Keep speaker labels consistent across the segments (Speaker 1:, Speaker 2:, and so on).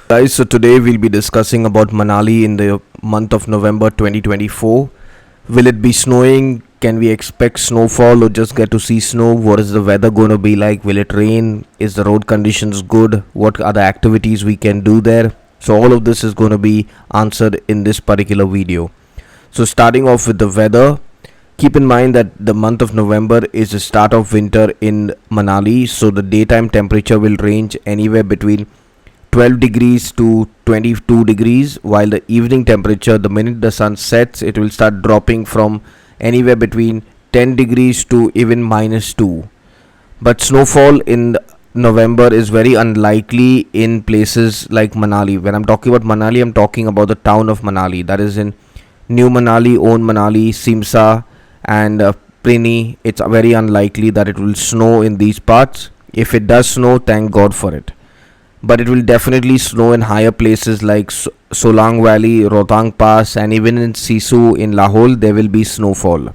Speaker 1: Guys, so today we'll be discussing about Manali in the month of November 2024. Will it be snowing? Can we expect snowfall or just get to see snow? What is the weather going to be like? Will it rain? Is the road conditions good? What are the activities we can do there? So all of this is going to be answered in this particular video. So starting off with the weather, keep in mind that the month of November is the start of winter in Manali, so the daytime temperature will range anywhere between 12 degrees to 22 degrees, while the evening temperature, the minute the sun sets, it will start dropping from anywhere between 10 degrees to even -2. But snowfall in November is very unlikely in places like Manali. When I'm talking about Manali, I'm talking about the town of Manali, that is in New Manali, Old Manali, Simsa, and Prini. It's very unlikely that it will snow in these parts. If it does snow, thank God for it. But it will definitely snow in higher places like Solang Valley, Rohtang Pass, and even in Sisu in Lahore there will be snowfall.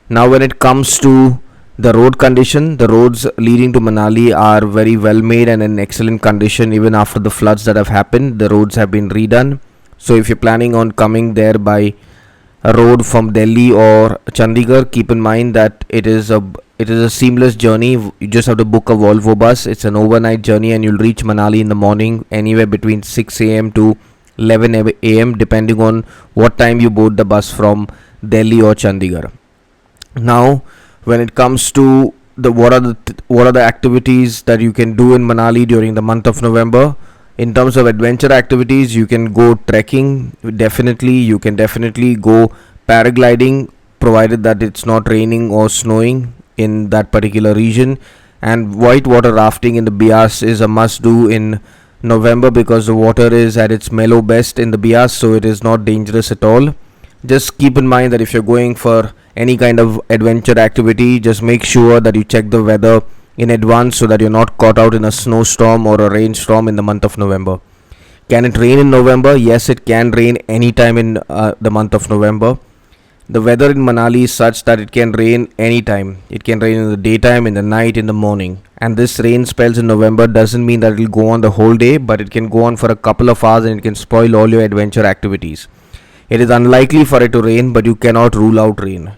Speaker 1: Now when it comes to the road condition, the roads leading to Manali are very well made and in excellent condition. Even after the floods that have happened, the roads have been redone. So if you're planning on coming there by a road from Delhi or Chandigarh, keep in mind that it is a seamless journey. You just have to book a Volvo bus. It's an overnight journey and you'll reach Manali in the morning anywhere between 6 a.m. to 11 a.m. depending on what time you board the bus from Delhi or Chandigarh. Now when it comes to what are the activities that you can do in Manali during the month of November. In terms of adventure activities, you can go trekking. You can definitely go paragliding, provided that it's not raining or snowing in that particular region. And whitewater rafting in the Bias is a must do in November because the water is at its mellow best in the Bias, so it is not dangerous at all. Just keep in mind that if you're going for any kind of adventure activity, just make sure that you check the weather in advance so that you're not caught out in a snowstorm or a rainstorm in the month of November. Can it rain in November? Yes, it can rain anytime in the month of November. The weather in Manali is such that it can rain anytime. It can rain in the daytime, in the night, in the morning. And this rain spells in November doesn't mean that it will go on the whole day, but it can go on for a couple of hours and it can spoil all your adventure activities. It is unlikely for it to rain, but you cannot rule out rain.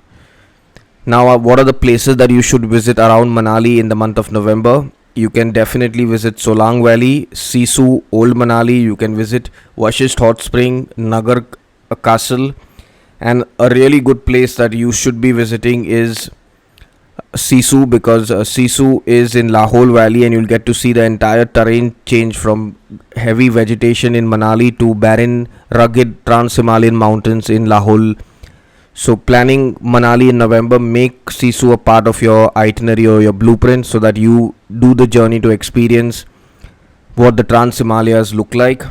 Speaker 1: Now, what are the places that you should visit around Manali in the month of November? You can definitely visit Solang Valley, Sisu, Old Manali. You can visit Vashisht Hot Spring, Nagar Castle. And a really good place that you should be visiting is Sisu, because Sisu is in Lahore Valley and you'll get to see the entire terrain change from heavy vegetation in Manali to barren, rugged Trans-Himalayan mountains in Lahore. So planning Manali in November, make Sisu a part of your itinerary or your blueprint so that you do the journey to experience what the Trans-Himalayas look like.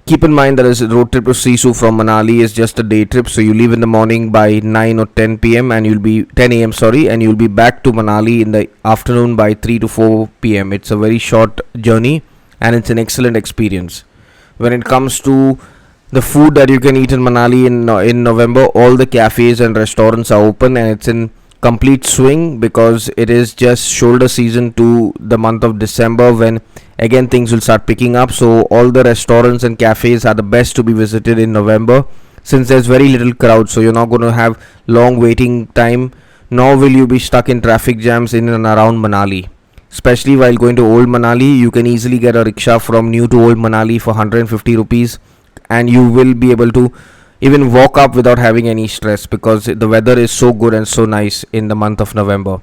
Speaker 1: Keep in mind that a road trip to Sisu from Manali is just a day trip, so you leave in the morning by 9 or 10 p.m. and you'll be 10 a.m. and you'll be back to Manali in the afternoon by 3 to 4 p.m. It's a very short journey and it's an excellent experience. When it comes to the food that you can eat in Manali in November, all the cafes and restaurants are open and it's in complete swing because it is just shoulder season to the month of December, when again things will start picking up. So all the restaurants and cafes are the best to be visited in November since there's very little crowd, so you're not going to have long waiting time, nor will you be stuck in traffic jams in and around Manali. Especially while going to Old Manali, you can easily get a rickshaw from New to Old Manali for 150 rupees and you will be able to even walk up without having any stress because the weather is so good and so nice in the month of November.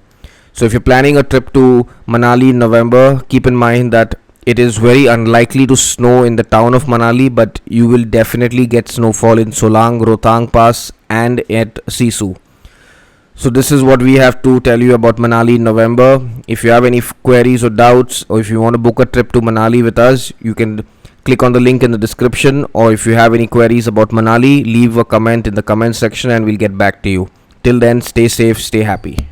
Speaker 1: So if you're planning a trip to Manali in November, keep in mind that it is very unlikely to snow in the town of Manali, but you will definitely get snowfall in Solang, Rohtang Pass and at Sisu. So this is what we have to tell you about Manali in November. If you have any queries or doubts, or if you want to book a trip to Manali with us, you can click on the link in the description, or if you have any queries about Manali, leave a comment in the comment section and we'll get back to you. Till then, stay safe, stay happy.